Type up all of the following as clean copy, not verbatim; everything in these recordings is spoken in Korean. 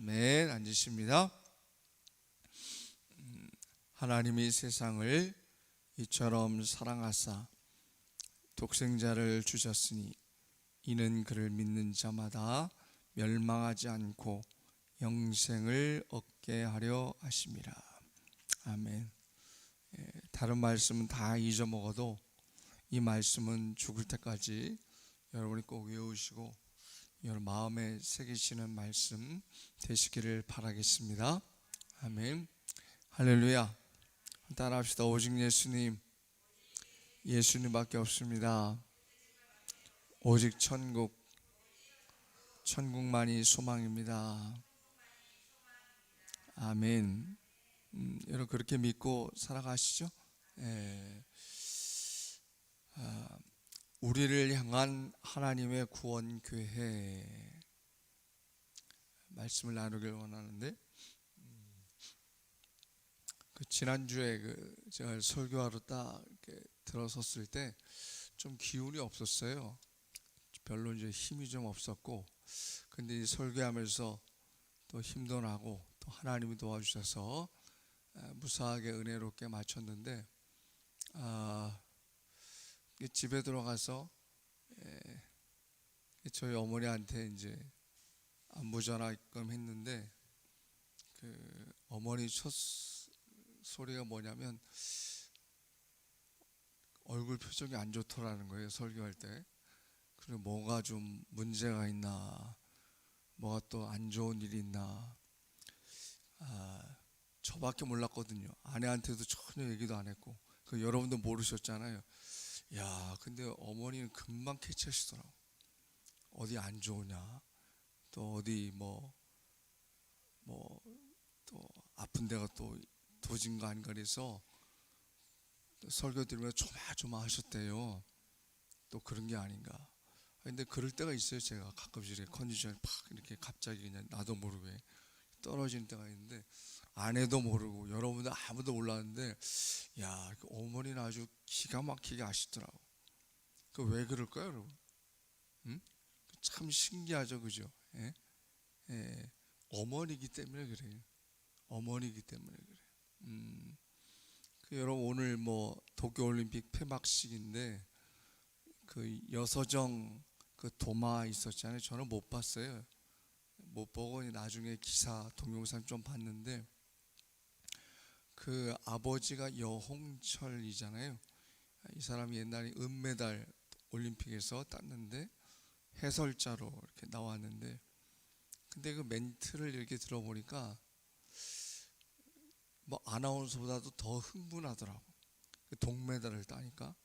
아멘. 앉으십니다. 하나님이 세상을 이처럼 사랑하사 독생자를 주셨으니 이는 그를 믿는 자마다 멸망하지 않고 영생을 얻게 하려 하심이라. 아멘. 다른 말씀은 다 잊어먹어도 이 말씀은 죽을 때까지 여러분이 꼭 외우시고 여러분 마음에 새기시는 말씀 되시기를 바라겠습니다. 아멘. 할렐루야. 따라합시다. 오직 예수님, 예수님밖에 없습니다. 오직 천국만이 소망입니다. 아멘. 여러분 그렇게 믿고 살아가시죠? 우리를 향한 하나님의 구원 교회 말씀을 나누길 원하는데, 지난주에 제가 설교하러 딱 이렇게 들어섰을 때 좀 기운이 없었어요. 별로 이제 힘이 좀 없었고, 근데 설교하면서 또 힘도 나고 또 하나님이 도와주셔서 무사하게 은혜롭게 마쳤는데, 집에 들어가서 저희 어머니한테 이제 안부 전화끔 했는데, 어머니 첫 소리가 뭐냐면 얼굴 표정이 안 좋더라는 거예요. 설교할 때. 그리고 뭐가 좀 문제가 있나, 뭐가 또 안 좋은 일이 있나. 저밖에 몰랐거든요. 아내한테도 전혀 얘기도 안 했고, 여러분도 모르셨잖아요. 야, 근데 어머니는 금방 캐치하시더라고. 어디 안 좋으냐, 또 어디 뭐 또 아픈 데가 또 도진가 아닌가 그래서 설교 들으면 조마조마하셨대요. 또 그런 게 아닌가. 근데 그럴 때가 있어요. 제가 가끔씩 컨디션이 팍 이렇게 갑자기 그냥 나도 모르게 떨어지는 때가 있는데, 아내도 모르고 여러분들 아무도 몰랐는데, 야, 어머니는 아주 기가 막히게 아시더라고. 왜 그럴까요, 여러분? 참 신기하죠, 그죠? 어머니기 때문에 그래요. 어머니기 때문에 그래요. 여러분 오늘 도쿄올림픽 폐막식인데, 여서정 도마 있었잖아요. 저는 못 봤어요. 못 보고 나중에 기사 동영상 좀 봤는데, 아버지가 여홍철이잖아요. 이 사람이 옛날에 은메달 올림픽에서 땄는데 해설자로 이렇게 나왔는데, 근데 멘트를 이렇게 들어보니까 아나운서보다도 더 흥분하더라고. 동메달을 따니까.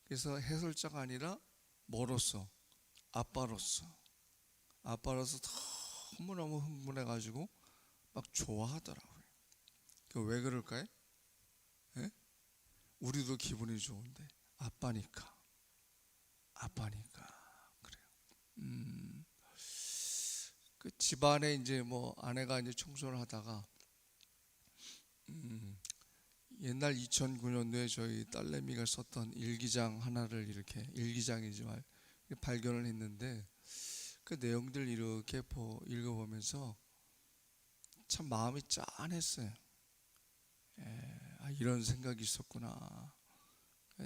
그래서 해설자가 아니라 뭐로서? 아빠로서 너무너무 흥분해가지고 막 좋아하더라고요. 왜 그럴까요? 우리도 기분이 좋은데 아빠니까 그래요. 집안에 이제 아내가 이제 청소를 하다가 옛날 2009년도에 저희 딸내미가 썼던 일기장 하나를 이렇게 일기장이지만 발견을 했는데, 그 내용들 이렇게 읽어보면서 참 마음이 짠했어요. 이런 생각이 있었구나.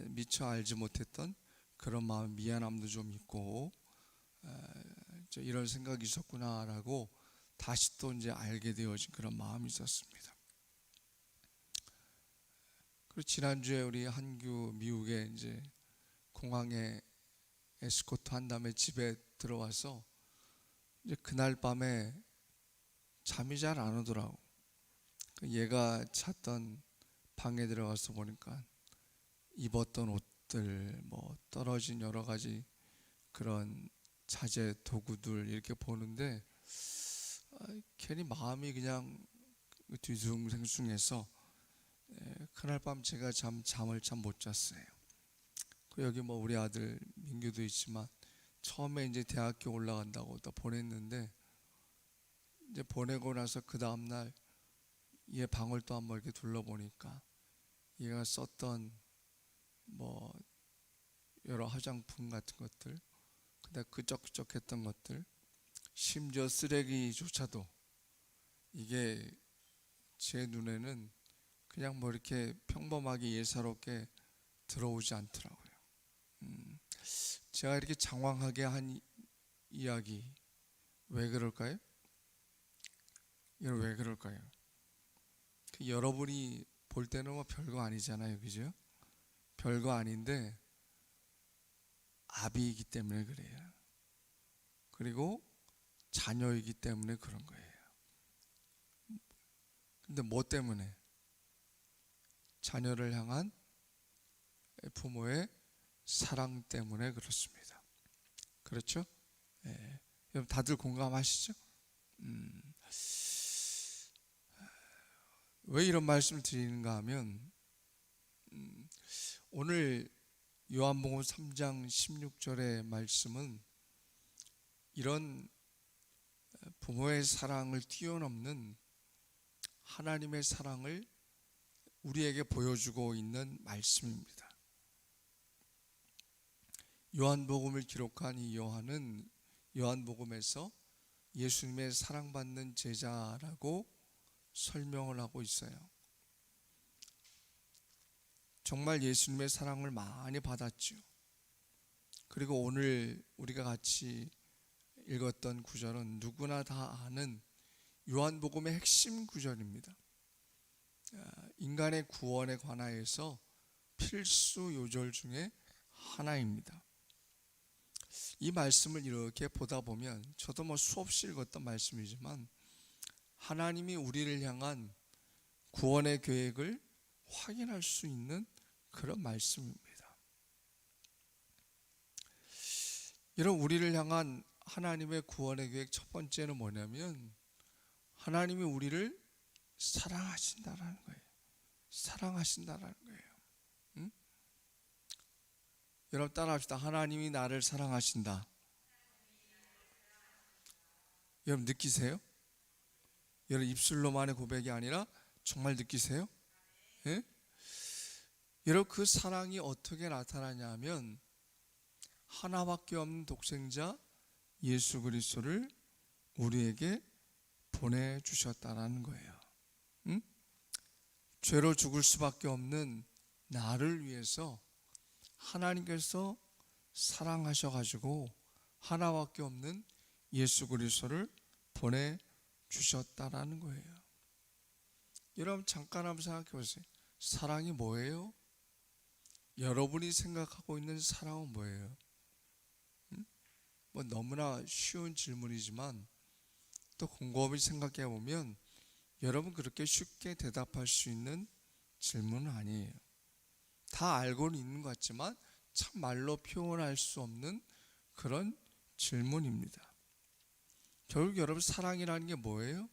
미처 알지 못했던 그런 마음, 미안함도 좀 있고, 이런 생각이 있었구나라고 다시 또 이제 알게 되어진 그런 마음이 있었습니다. 그리고 지난주에 우리 한규 미국에 이제 공항에 에스코트 한 다음에 집에 들어와서 이제 그날 밤에 잠이 잘 안 오더라고. 얘가 잤던 방에 들어가서 보니까 입었던 옷들, 떨어진 여러 가지 그런 자재 도구들 이렇게 보는데, 괜히 마음이 그냥 뒤숭생숭해서 그날 밤 제가 잠을 참 못 잤어요. 여기 우리 아들 민규도 있지만, 처음에 이제 대학교 올라간다고 또 보냈는데, 이제 보내고 나서 그 다음날 얘 방을 또 한번 이렇게 둘러보니까 얘가 썼던 여러 화장품 같은 것들, 그다음 끄적끄적했던 것들, 심지어 쓰레기조차도 이게 제 눈에는 그냥 뭐 이렇게 평범하게 예사롭게 들어오지 않더라고요. 제가 이렇게 장황하게 한 이야기, 왜 그럴까요? 이걸 왜 그럴까요? 여러분이 볼 때는 뭐 별거 아니잖아요, 그죠? 별거 아닌데 아비이기 때문에 그래요. 그리고 자녀이기 때문에 그런 거예요. 근데 뭐 때문에? 자녀를 향한 부모의 사랑 때문에 그렇습니다. 그렇죠? 예. 여러분 다들 공감하시죠? 왜 이런 말씀을 드리는가 하면 오늘 요한복음 3장 16절의 말씀은 이런 부모의 사랑을 뛰어넘는 하나님의 사랑을 우리에게 보여주고 있는 말씀입니다. 요한복음을 기록한 이 요한은 요한복음에서 예수님의 사랑받는 제자라고 설명을 하고 있어요. 정말 예수님의 사랑을 많이 받았죠. 그리고 오늘 우리가 같이 읽었던 구절은 누구나 다 아는 요한복음의 핵심 구절입니다. 인간의 구원에 관하여서 필수 요절 중에 하나입니다. 이 말씀을 이렇게 보다 보면 저도 뭐 수없이 읽었던 말씀이지만 하나님이 우리를 향한 구원의 계획을 확인할 수 있는 그런 말씀입니다. 이런 우리를 향한 하나님의 구원의 계획 첫 번째는 뭐냐면 하나님이 우리를 사랑하신다라는 거예요. 사랑하신다라는 거예요. 응? 여러분 따라합시다. 하나님이 나를 사랑하신다. 여러분 느끼세요? 여러분 입술로만의 고백이 아니라 정말 느끼세요? 예? 여러분 그 사랑이 어떻게 나타나냐면 하나밖에 없는 독생자 예수 그리스도를 우리에게 보내주셨다라는 거예요. 응? 죄로 죽을 수밖에 없는 나를 위해서 하나님께서 사랑하셔가지고 하나밖에 없는 예수 그리스도를 보내주셨다라는 거예요. 여러분 잠깐 한번 생각해 보세요. 사랑이 뭐예요? 여러분이 생각하고 있는 사랑은 뭐예요? 뭐 너무나 쉬운 질문이지만 또 곰곰이 생각해 보면 여러분 그렇게 쉽게 대답할 수 있는 질문은 아니에요. 다 알고는 있는 것 같지만 참 말로 표현할 수 없는 그런 질문입니다. 결국 여러분 사랑이라는 게 뭐예요?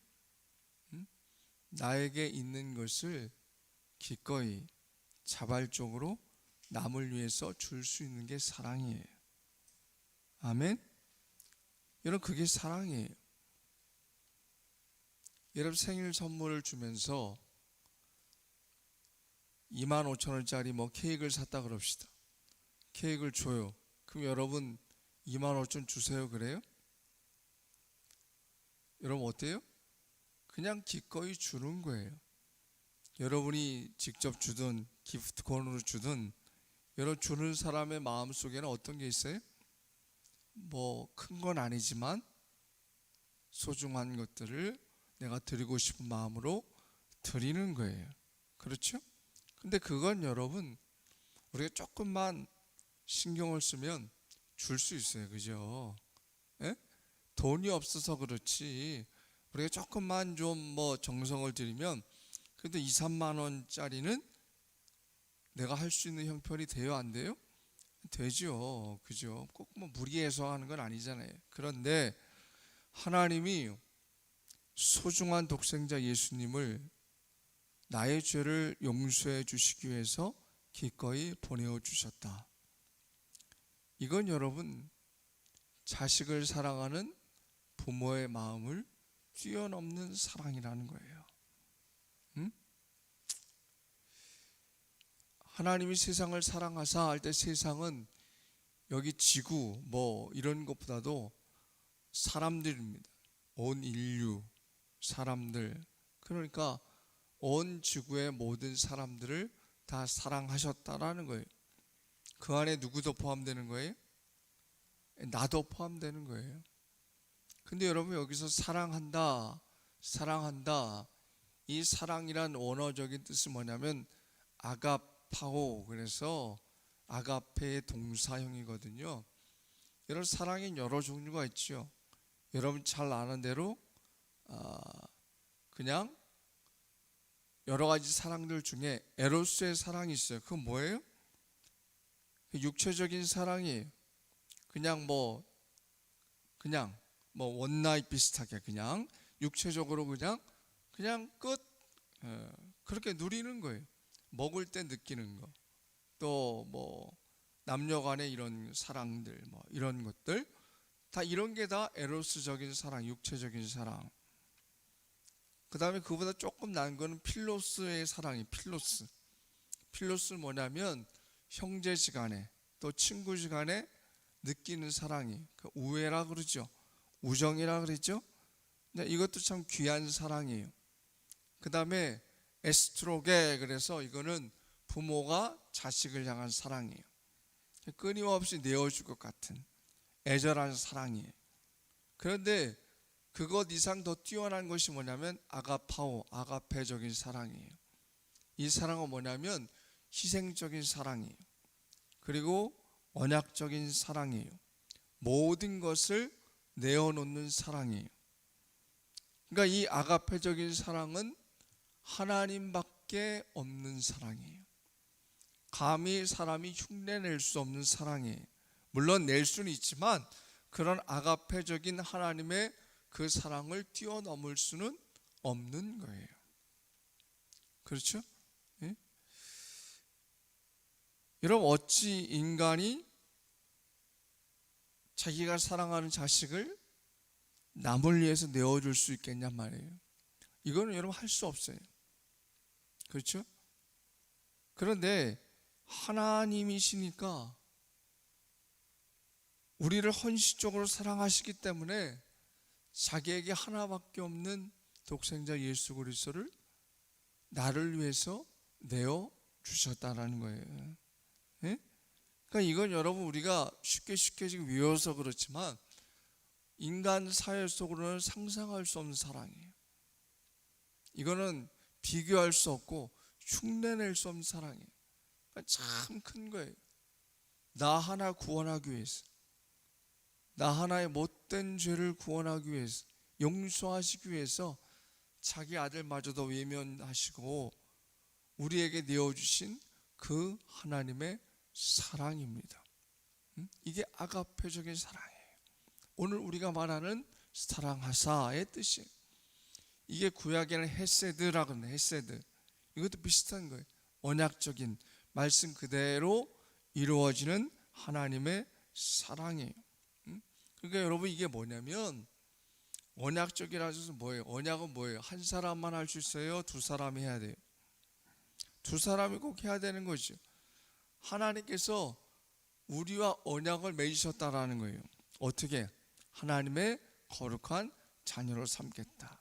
나에게 있는 것을 기꺼이 자발적으로 남을 위해서 줄 수 있는 게 사랑이에요. 아멘? 여러분 그게 사랑이에요. 여러분 생일 선물을 주면서 25,000원짜리 뭐 케이크를 샀다 그럽시다. 케이크를 줘요. 그럼 여러분 25,000원 주세요 그래요? 여러분 어때요? 그냥 기꺼이 주는 거예요. 여러분이 직접 주든 기프트콘으로 주든 여러분 주는 사람의 마음속에는 어떤 게 있어요? 뭐 큰 건 아니지만 소중한 것들을 내가 드리고 싶은 마음으로 드리는 거예요. 그렇죠? 근데 그건 여러분 우리가 조금만 신경을 쓰면 줄 수 있어요. 그죠? 예? 돈이 없어서 그렇지 우리가 조금만 좀 뭐 정성을 들이면 그래도 2, 3만 원짜리는 내가 할 수 있는 형편이 돼요? 안 돼요? 되죠. 그죠? 꼭 뭐 무리해서 하는 건 아니잖아요. 그런데 하나님이 소중한 독생자 예수님을 나의 죄를 용서해 주시기 위해서 기꺼이 보내어 주셨다. 이건 여러분 자식을 사랑하는 부모의 마음을 뛰어넘는 사랑이라는 거예요. 응? 하나님이 세상을 사랑하사 할 때 세상은 여기 지구 뭐 이런 것보다도 사람들입니다. 온 인류 사람들, 그러니까 온 지구의 모든 사람들을 다 사랑하셨다라는 거예요. 그 안에 누구도 포함되는 거예요? 나도 포함되는 거예요. 근데 여러분, 여기서 사랑한다, 사랑한다, 이 사랑이란 원어적인 뜻이 뭐냐면 아가파오, 그래서 아가페의 동사형이거든요. 여러분, 사랑엔 여러 종류가 있죠. 여러분 잘 아는 대로 그냥 여러 가지 사랑들 중에 에로스의 사랑이 있어요. 그건 뭐예요? 육체적인 사랑이에요. 그냥 뭐 원나잇 비슷하게 그냥 육체적으로 그냥 끝, 그렇게 누리는 거예요. 먹을 때 느끼는 거, 또 뭐 남녀 간의 이런 사랑들, 뭐 이런 것들 다, 이런 게 다 에로스적인 사랑, 육체적인 사랑. 그 다음에 그보다 조금 난 거는 필로스의 사랑이, 필로스는 뭐냐면 형제지간에 또 친구지간에 느끼는 사랑이, 그 우애라 그러죠, 우정이라 그러죠. 근데 이것도 참 귀한 사랑이에요. 그 다음에 에스트로게, 그래서 이거는 부모가 자식을 향한 사랑이에요. 끊임없이 내어줄 것 같은 애절한 사랑이에요. 그런데 그것 이상 더 뛰어난 것이 뭐냐면 아가파오, 아가페적인 사랑이에요. 이 사랑은 뭐냐면 희생적인 사랑이에요. 그리고 언약적인 사랑이에요. 모든 것을 내어놓는 사랑이에요. 그러니까 이 아가페적인 사랑은 하나님밖에 없는 사랑이에요. 감히 사람이 흉내낼 수 없는 사랑이에요. 물론 낼 수는 있지만 그런 아가페적인 하나님의 그 사랑을 뛰어넘을 수는 없는 거예요. 그렇죠? 예? 여러분, 어찌 인간이 자기가 사랑하는 자식을 남을 위해서 내어줄 수 있겠냔 말이에요. 이거는 여러분 할 수 없어요. 그렇죠? 그런데 하나님이시니까 우리를 헌신적으로 사랑하시기 때문에 자기에게 하나밖에 없는 독생자 예수 그리스도를 나를 위해서 내어 주셨다라는 거예요. 예? 그러니까 이건 여러분 우리가 쉽게 지금 외워서 그렇지만 인간 사회 속으로는 상상할 수 없는 사랑이에요. 이거는 비교할 수 없고 흉내낼 수 없는 사랑이에요. 그러니까 참 큰 거예요. 나 하나 구원하기 위해서, 나 하나의 못된 죄를 구원하기 위해서, 용서하시기 위해서 자기 아들마저도 외면하시고 우리에게 내어주신 그 하나님의 사랑입니다. 이게 아가페적인 사랑이에요. 오늘 우리가 말하는 사랑하사의 뜻이에요. 이게 구약에는 헤세드라고 합니다. 헤세드. 이것도 비슷한 거예요. 언약적인 말씀 그대로 이루어지는 하나님의 사랑이에요. 그러니까 여러분, 이게 뭐냐면 언약적이라고 해서 뭐예요? 언약은 뭐예요? 한 사람만 할 수 있어요? 두 사람이 해야 돼요? 두 사람이 꼭 해야 되는 거죠. 하나님께서 우리와 언약을 맺으셨다라는 거예요. 어떻게? 하나님의 거룩한 자녀로 삼겠다.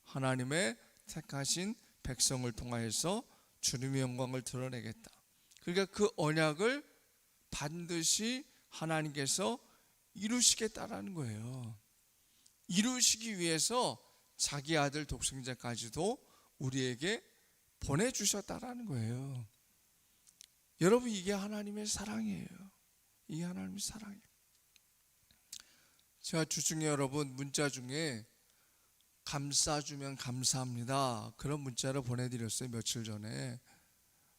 하나님의 택하신 백성을 통하여서 주님의 영광을 드러내겠다. 그러니까 그 언약을 반드시 하나님께서 이루시겠다라는 거예요. 이루시기 위해서 자기 아들 독생자까지도 우리에게 보내주셨다라는 거예요. 여러분, 이게 하나님의 사랑이에요. 이게 하나님의 사랑이에요. 제가 주중에 여러분 문자 중에 감싸주면 감사합니다, 그런 문자를 보내드렸어요. 며칠 전에.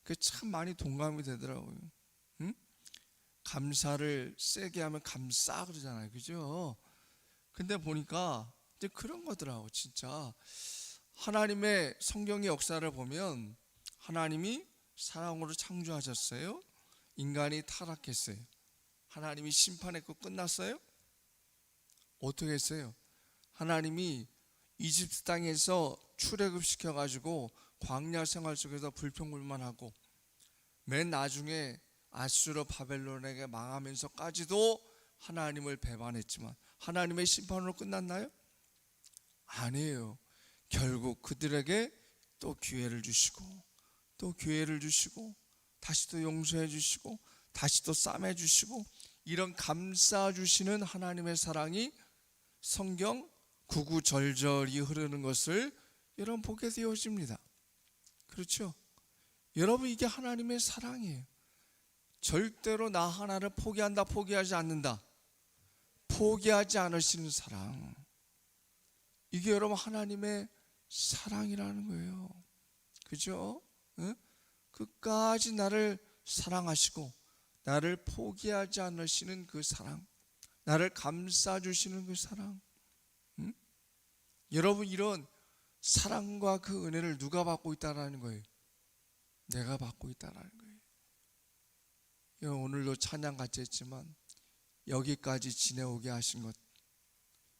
그게 참 많이 동감이 되더라고요. 응? 감사를 세게 하면 감싸 그러잖아요. 그죠? 근데 보니까 이제 그런 거더라고. 진짜 하나님의 성경의 역사를 보면 하나님이 사랑으로 창조하셨어요. 인간이 타락했어요. 하나님이 심판했고 끝났어요? 어떻게 했어요? 하나님이 이집트 땅에서 출애굽시켜가지고 광야 생활 속에서 불평불만하고 맨 나중에 아수르 바벨론에게 망하면서까지도 하나님을 배반했지만 하나님의 심판으로 끝났나요? 아니에요. 결국 그들에게 또 기회를 주시고 또 기회를 주시고 다시 또 용서해 주시고 다시 또 싸매 주시고, 이런 감싸 주시는 하나님의 사랑이 성경 구구절절히 흐르는 것을 여러분 보게 되어집니다. 그렇죠? 여러분, 이게 하나님의 사랑이에요. 절대로 나 하나를 포기하지 않는다. 포기하지 않으시는 사랑. 이게 여러분 하나님의 사랑이라는 거예요. 그죠? 응? 끝까지 나를 사랑하시고 나를 포기하지 않으시는 그 사랑, 나를 감싸주시는 그 사랑. 응? 여러분, 이런 사랑과 그 은혜를 누가 받고 있다라는 거예요? 내가 받고 있다라는 거예요. 오늘도 찬양 같이 했지만 여기까지 지내오게 하신 것,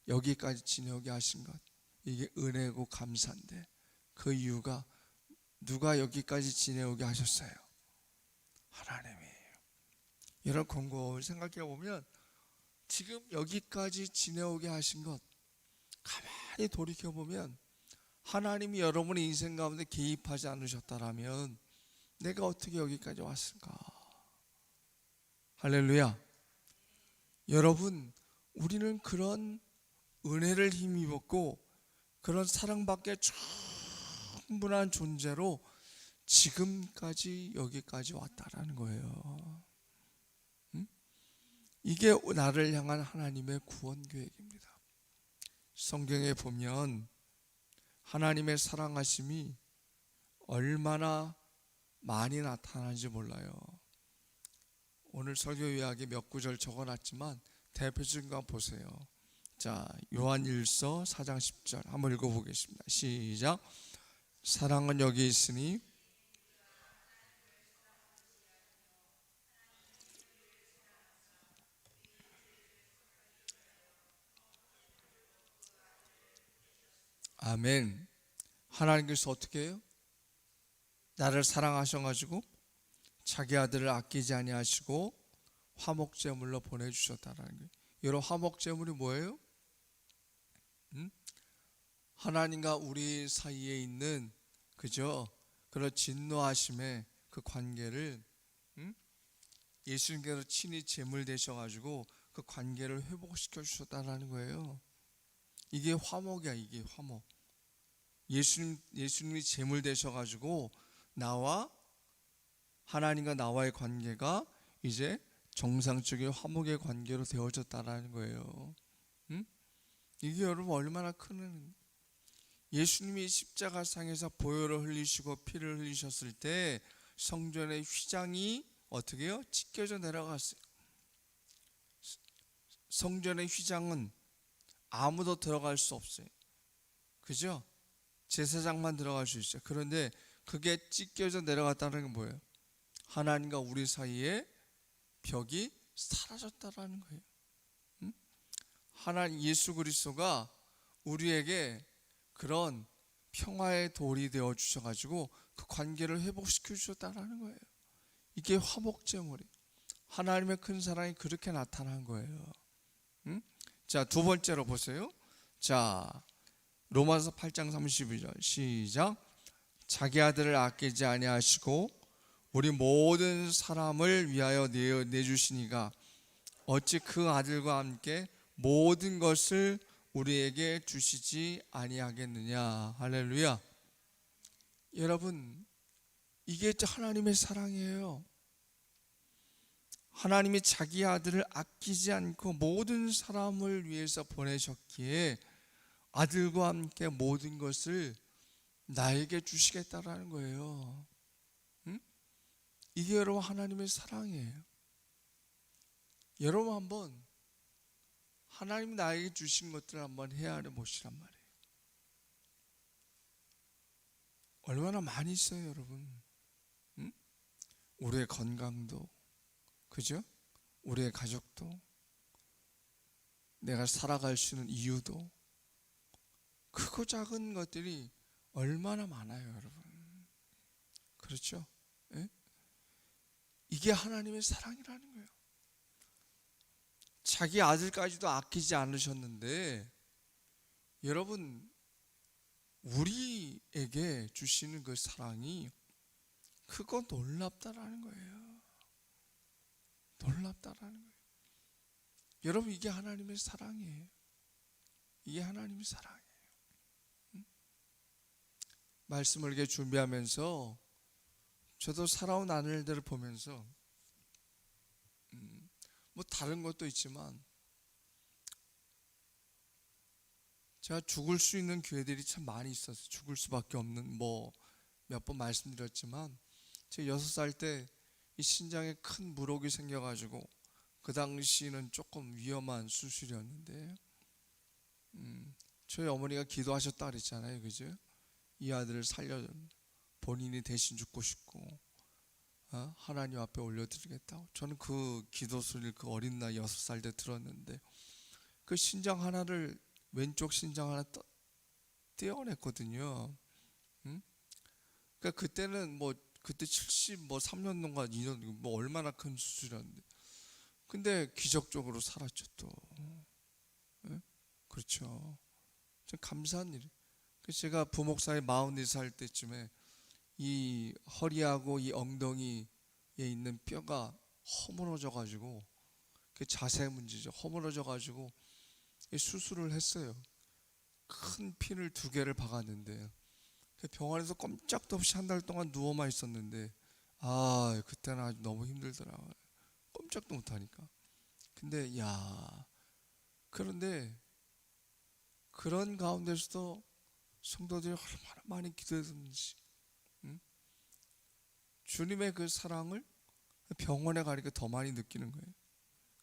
여기까지 지내오게 하신 것, 이게 은혜고 감사인데, 그 이유가 누가 여기까지 지내오게 하셨어요? 하나님이에요. 여러분, 곰곰이 생각해 보면 지금 여기까지 지내오게 하신 것, 가만히 돌이켜 보면 하나님이 여러분의 인생 가운데 개입하지 않으셨다라면 내가 어떻게 여기까지 왔을까? 할렐루야. 여러분, 우리는 그런 은혜를 힘입었고 그런 사랑받기에 충분한 존재로 지금까지 여기까지 왔다라는 거예요. 응? 이게 나를 향한 하나님의 구원 계획입니다. 성경에 보면 하나님의 사랑하심이 얼마나 많이 나타나는지 몰라요. 오늘 설교 요약에 몇 구절 적어놨지만 대표적인 거 보세요. 자, 요한일서 4장 10절 한번 읽어보겠습니다. 시작. 사랑은 여기 있으니 아멘. 하나님께서 어떻게 해요? 나를 사랑하셔가지고 자기 아들을 아끼지 아니하시고 화목제물로 보내주셨다라는 거예요. 여러분, 화목제물이 뭐예요? 하나님과 우리 사이에 있는, 그죠? 그런 진노하심의 그 관계를 예수님께서 친히 제물 되셔가지고 그 관계를 회복시켜 주셨다라는 거예요. 이게 화목이야. 이게 화목. 예수님이 제물 되셔가지고 나와 하나님과 나와의 관계가 이제 정상적인 화목의 관계로 되어졌다라는 거예요. 이게 여러분 얼마나 큰, 예수님이 십자가상에서 보혈을 흘리시고 피를 흘리셨을 때 성전의 휘장이 어떻게 해요? 찢겨져 내려갔어요. 성전의 휘장은 아무도 들어갈 수 없어요. 그죠? 제사장만 들어갈 수 있어요. 그런데 그게 찢겨져 내려갔다는 게 뭐예요? 하나님과 우리 사이에 벽이 사라졌다라는 거예요. 하나님 예수 그리스도가 우리에게 그런 평화의 돌이 되어 주셔가지고 그 관계를 회복시켜 주셨다라는 거예요. 이게 화목제물이에요. 하나님의 큰 사랑이 그렇게 나타난 거예요. 자, 두 번째로 보세요. 자, 로마서 8장 32절 시작. 자기 아들을 아끼지 아니하시고 우리 모든 사람을 위하여 내주시니가 어찌 그 아들과 함께 모든 것을 우리에게 주시지 아니하겠느냐. 할렐루야. 여러분, 이게 하나님의 사랑이에요. 하나님이 자기 아들을 아끼지 않고 모든 사람을 위해서 보내셨기에 아들과 함께 모든 것을 나에게 주시겠다라는 거예요. 이게 여러분 하나님의 사랑이에요. 여러분, 한번 하나님이 나에게 주신 것들을 한번 헤아려 보시란 말이에요. 얼마나 많이 있어요, 여러분. 우리의 건강도, 그죠? 우리의 가족도, 내가 살아갈 수 있는 이유도, 크고 작은 것들이 얼마나 많아요, 여러분. 그렇죠? 예? 이게 하나님의 사랑이라는 거예요. 자기 아들까지도 아끼지 않으셨는데, 여러분, 우리에게 주시는 그 사랑이 크고 놀랍다라는 거예요. 놀랍다라는 거예요. 여러분, 이게 하나님의 사랑이에요. 이게 하나님의 사랑이에요. 말씀을 이렇게 준비하면서 저도 살아온 아내들을 보면서 뭐 다른 것도 있지만 제가 죽을 수 있는 기회들이 참 많이 있었어요. 죽을 수밖에 없는, 뭐 몇 번 말씀드렸지만 제가 6살 때 이 신장에 큰 물혹이 생겨가지고 그 당시는 조금 위험한 수술이었는데 저희 어머니가 기도하셨다 그랬잖아요, 그죠? 이 아들을 살려 본인이 대신 죽고 싶고 하나님 앞에 올려드리겠다고. 저는 그 기도 소리를 그 어린 나이 6살 때 들었는데 그 신장 하나를, 왼쪽 신장 하나 떼어냈거든요. 그러니까 그때는 뭐 그때 73년 동안 2년 뭐 얼마나 큰 수술이었는데, 근데 기적적으로 살았죠 또. 그렇죠. 참 감사한 일이에요. 그래서 제가 부목사에 44살 때쯤에 이 허리하고 이 엉덩이에 있는 뼈가 허물어져 가지고, 그 자세 문제죠. 허물어져 가지고 수술을 했어요. 큰 핀을 2개를 박았는데 병원에서 꼼짝도 없이 한 달 동안 누워만 있었는데 그때는 아주 너무 힘들더라고요. 꼼짝도 못하니까. 근데 그런데 그런 가운데서도 성도들이 얼마나 많이 기도했는지, 주님의 그 사랑을 병원에 가니까 더 많이 느끼는 거예요.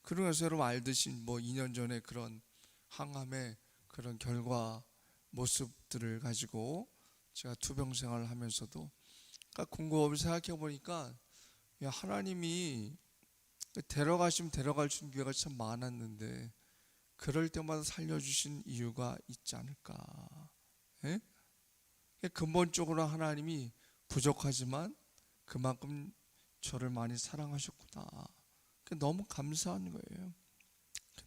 그러면서 여러분 알듯이 뭐 2년 전에 그런 항암의 그런 결과 모습들을 가지고 제가 투병 생활을 하면서도, 그러니까 공고업을 생각해 보니까 하나님이 데려가시면 데려갈 수 있는 기회가 참 많았는데 그럴 때마다 살려주신 이유가 있지 않을까. 예? 근본적으로 하나님이 부족하지만 그만큼 저를 많이 사랑하셨구나. 너무 감사한 거예요.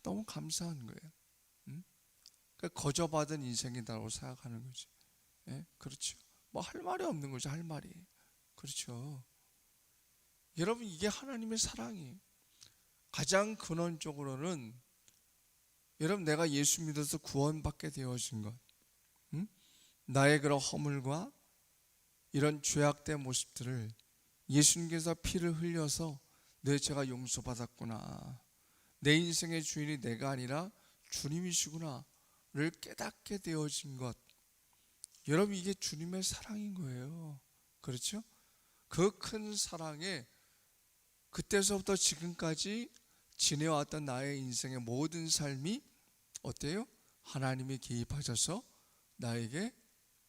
너무 감사한 거예요. 거저받은 인생이다라고 생각하는 거지. 그렇죠. 뭐 할 말이 없는 거죠, 할 말이. 그렇죠. 여러분, 이게 하나님의 사랑이에요. 가장 근원적으로는 여러분, 내가 예수 믿어서 구원받게 되어진 것, 나의 그런 허물과 이런 죄악된 모습들을 예수님께서 피를 흘려서 내 죄가 용서받았구나, 내 인생의 주인이 내가 아니라 주님이시구나를 깨닫게 되어진 것, 여러분, 이게 주님의 사랑인 거예요. 그렇죠? 그 큰 사랑에 그때서부터 지금까지 지내왔던 나의 인생의 모든 삶이 어때요? 하나님이 개입하셔서 나에게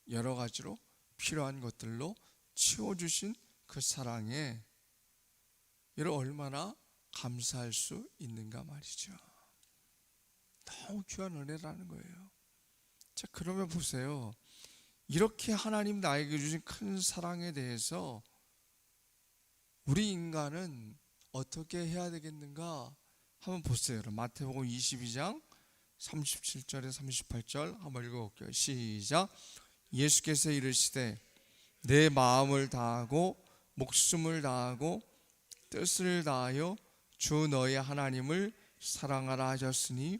여러 가지로 필요한 것들로 채워주신 그 사랑에 여러분 얼마나 감사할 수 있는가 말이죠. 너무 귀한 은혜라는 거예요. 자, 그러면 보세요. 이렇게 하나님 나에게 주신 큰 사랑에 대해서 우리 인간은 어떻게 해야 되겠는가 한번 보세요. 마태복음 22장 37절에 38절 한번 읽어볼게요. 시작. 예수께서 이르시되 내 마음을 다하고 목숨을 다하고 뜻을 다하여 주 너의 하나님을 사랑하라 하셨으니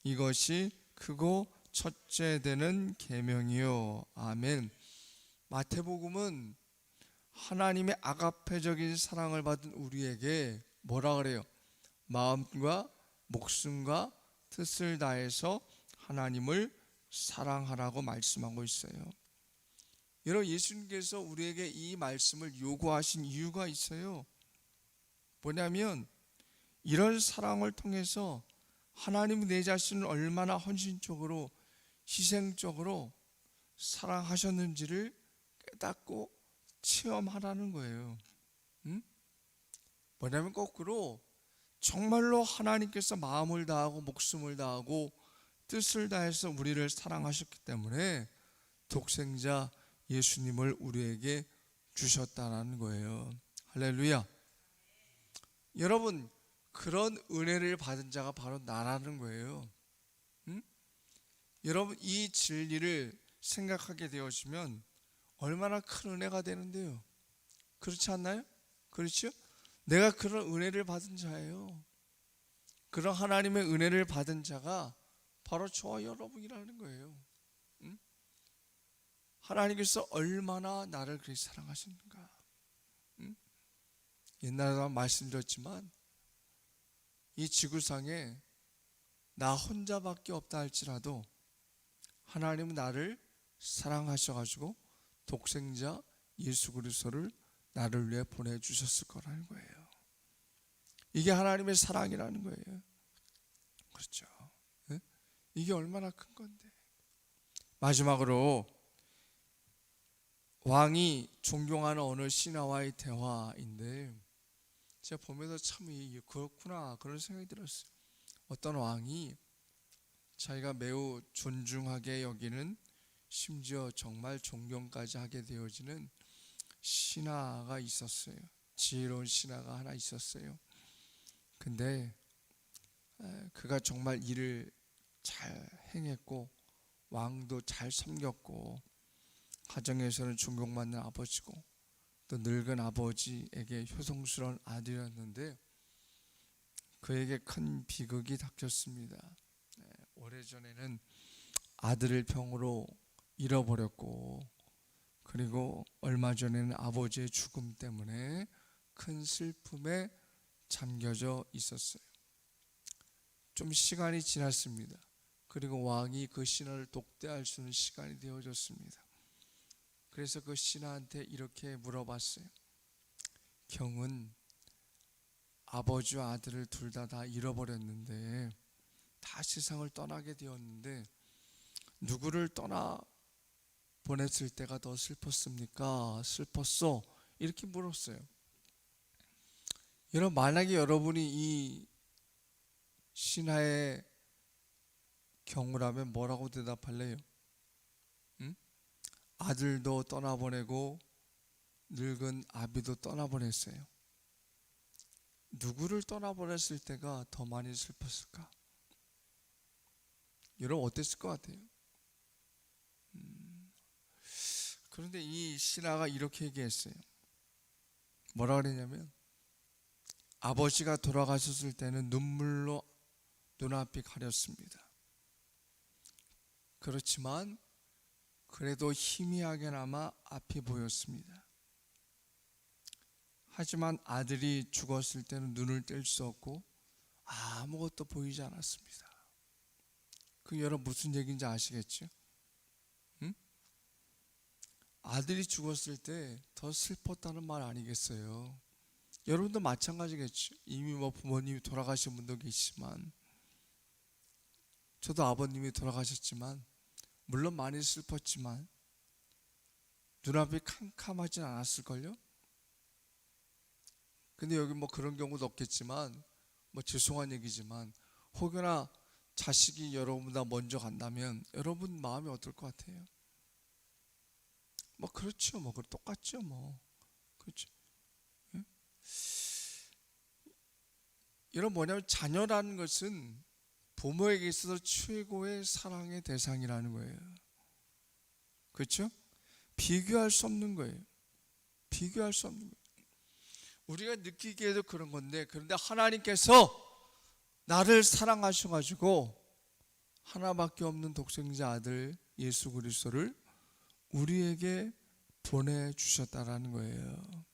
이것이 크고 첫째 되는 계명이요. 아멘. 마태복음은 하나님의 아가페적인 사랑을 받은 우리에게 뭐라 그래요? 마음과 목숨과 뜻을 다해서 하나님을 사랑하라고 말씀하고 있어요. 여러분, 예수님께서 우리에게 이 말씀을 요구하신 이유가 있어요. 뭐냐면 이런 사랑을 통해서 하나님이 내 자신을 얼마나 헌신적으로 희생적으로 사랑하셨는지를 깨닫고 체험하라는 거예요. 뭐냐면 거꾸로 정말로 하나님께서 마음을 다하고 목숨을 다하고 뜻을 다해서 우리를 사랑하셨기 때문에 독생자 예수님을 우리에게 주셨다는 거예요. 할렐루야. 여러분, 그런 은혜를 받은 자가 바로 나라는 거예요. 여러분, 이 진리를 생각하게 되어지면 얼마나 큰 은혜가 되는데요. 그렇지 않나요? 그렇죠? 내가 그런 은혜를 받은 자예요. 그런 하나님의 은혜를 받은 자가 바로 저와 여러분이라는 거예요. 응? 하나님께서 얼마나 나를 그렇게 사랑하셨는가. 응? 옛날에도 말씀드렸지만 이 지구상에 나 혼자밖에 없다 할지라도 하나님은 나를 사랑하셔가지고 독생자 예수 그리스도를 나를 위해 보내주셨을 거라는 거예요. 이게 하나님의 사랑이라는 거예요. 그렇죠? 네? 이게 얼마나 큰 건데. 마지막으로 왕이 존경하는 어느 신하와의 대화인데 제가 보면서 참 그렇구나 그런 생각이 들었어요. 어떤 왕이 자기가 매우 존중하게 여기는 심지어 정말 존경까지 하게 되어지는 신하가 있었어요. 지혜로운 신하가 하나 있었어요. 근데 그가 정말 일을 잘 행했고 왕도 잘 섬겼고 가정에서는 존경받는 아버지고 또 늙은 아버지에게 효성스러운 아들이었는데 그에게 큰 비극이 닥쳤습니다. 오래전에는 아들을 병으로 잃어버렸고 그리고 얼마 전에는 아버지의 죽음 때문에 큰 슬픔에 잠겨져 있었어요. 좀 시간이 지났습니다. 그리고 왕이 그 신하를 독대할 수 있는 시간이 되어졌습니다. 그래서 그 신하한테 이렇게 물어봤어요. 경은 아버지와 아들을 둘 다 잃어버렸는데 다 세상을 떠나게 되었는데 누구를 떠나 보냈을 때가 더 슬펐습니까? 슬펐어? 이렇게 물었어요. 여러분, 만약에 여러분이 이 신하의 경우라면 뭐라고 대답할래요? 응? 아들도 떠나보내고 늙은 아비도 떠나보냈어요. 누구를 떠나보냈을 때가 더 많이 슬펐을까? 여러분 어땠을 것 같아요? 그런데 이 신하가 이렇게 얘기했어요. 뭐라 그랬냐면 아버지가 돌아가셨을 때는 눈물로 눈앞이 가렸습니다. 그렇지만 그래도 희미하게나마 앞이 보였습니다. 하지만 아들이 죽었을 때는 눈을 뗄 수 없고 아무것도 보이지 않았습니다. 그 여러분 무슨 얘기인지 아시겠죠? 응? 아들이 죽었을 때 더 슬펐다는 말 아니겠어요? 여러분도 마찬가지겠죠? 이미 부모님이 돌아가신 분도 계시지만 저도 아버님이 돌아가셨지만 물론 많이 슬펐지만 눈앞이 캄캄하진 않았을걸요? 근데 여기 그런 경우도 없겠지만 죄송한 얘기지만 혹여나 자식이 여러분보다 먼저 간다면 여러분 마음이 어떨 것 같아요? 그렇죠. 똑같죠. 그렇죠. 예? 여러분 뭐냐면 자녀라는 것은 부모에게 있어서 최고의 사랑의 대상이라는 거예요. 그렇죠? 비교할 수 없는 거예요. 비교할 수 없는 거예요. 우리가 느끼기에도 그런 건데 그런데 하나님께서 나를 사랑하셔가지고 하나밖에 없는 독생자 아들 예수 그리스도를 우리에게 보내주셨다라는 거예요.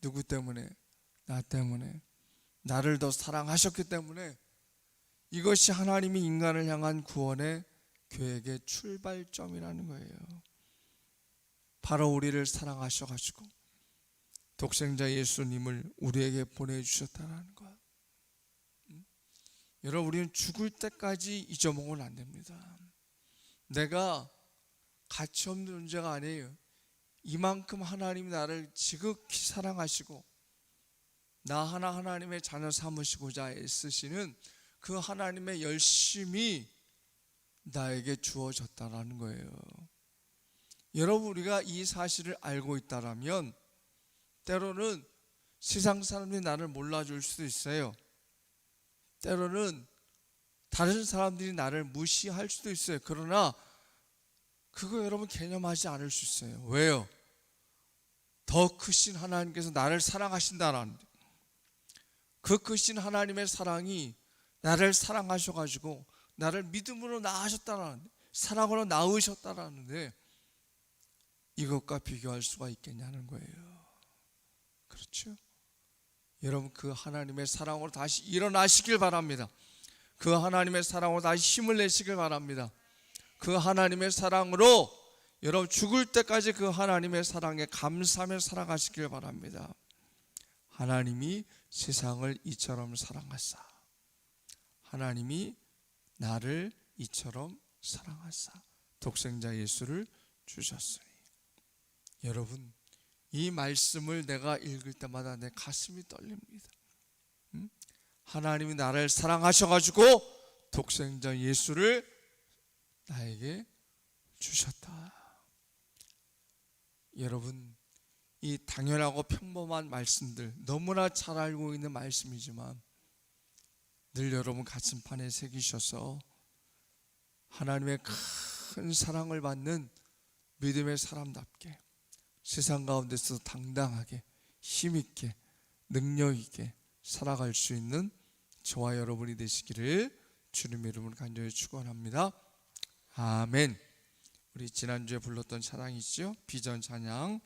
누구 때문에? 나 때문에. 나를 더 사랑하셨기 때문에 이것이 하나님이 인간을 향한 구원의 계획의 출발점이라는 거예요. 바로 우리를 사랑하셔가지고 독생자 예수님을 우리에게 보내주셨다는 것. 여러분 우리는 죽을 때까지 잊어먹으면 안 됩니다. 내가 가치 없는 존재가 아니에요. 이만큼 하나님이 나를 지극히 사랑하시고 나 하나님의 자녀 삼으시고자 애쓰시는 그 하나님의 열심이 나에게 주어졌다라는 거예요. 여러분 우리가 이 사실을 알고 있다라면 때로는 세상 사람들이 나를 몰라줄 수도 있어요. 때로는 다른 사람들이 나를 무시할 수도 있어요. 그러나 그거 여러분 개념하지 않을 수 있어요. 왜요? 더 크신 하나님께서 나를 사랑하신다라는, 그 크신 하나님의 사랑이 나를 사랑하셔가지고 나를 믿음으로 낳으셨다라는, 사랑으로 낳으셨다라는데 이것과 비교할 수가 있겠냐는 거예요. 그렇죠? 여러분, 그 하나님의 사랑으로 다시 일어나시길 바랍니다. 그 하나님의 사랑으로 다시 힘을 내시길 바랍니다. 그 하나님의 사랑으로 여러분 죽을 때까지 그 하나님의 사랑에 감사하며 살아가시길 바랍니다. 하나님이 세상을 이처럼 사랑하사, 하나님이 나를 이처럼 사랑하사 독생자 예수를 주셨으니. 여러분, 이 말씀을 내가 읽을 때마다 내 가슴이 떨립니다. 하나님이 나를 사랑하셔가지고 독생자 예수를 나에게 주셨다. 여러분, 이 당연하고 평범한 말씀들, 너무나 잘 알고 있는 말씀이지만 늘 여러분 가슴판에 새기셔서 하나님의 큰 사랑을 받는 믿음의 사람답게 세상 가운데서 당당하게 힘있게 능력있게 살아갈 수 있는 저와 여러분이 되시기를 주님의 이름으로 간절히 축원합니다. 아멘. 우리 지난주에 불렀던 찬양이죠. 비전 찬양.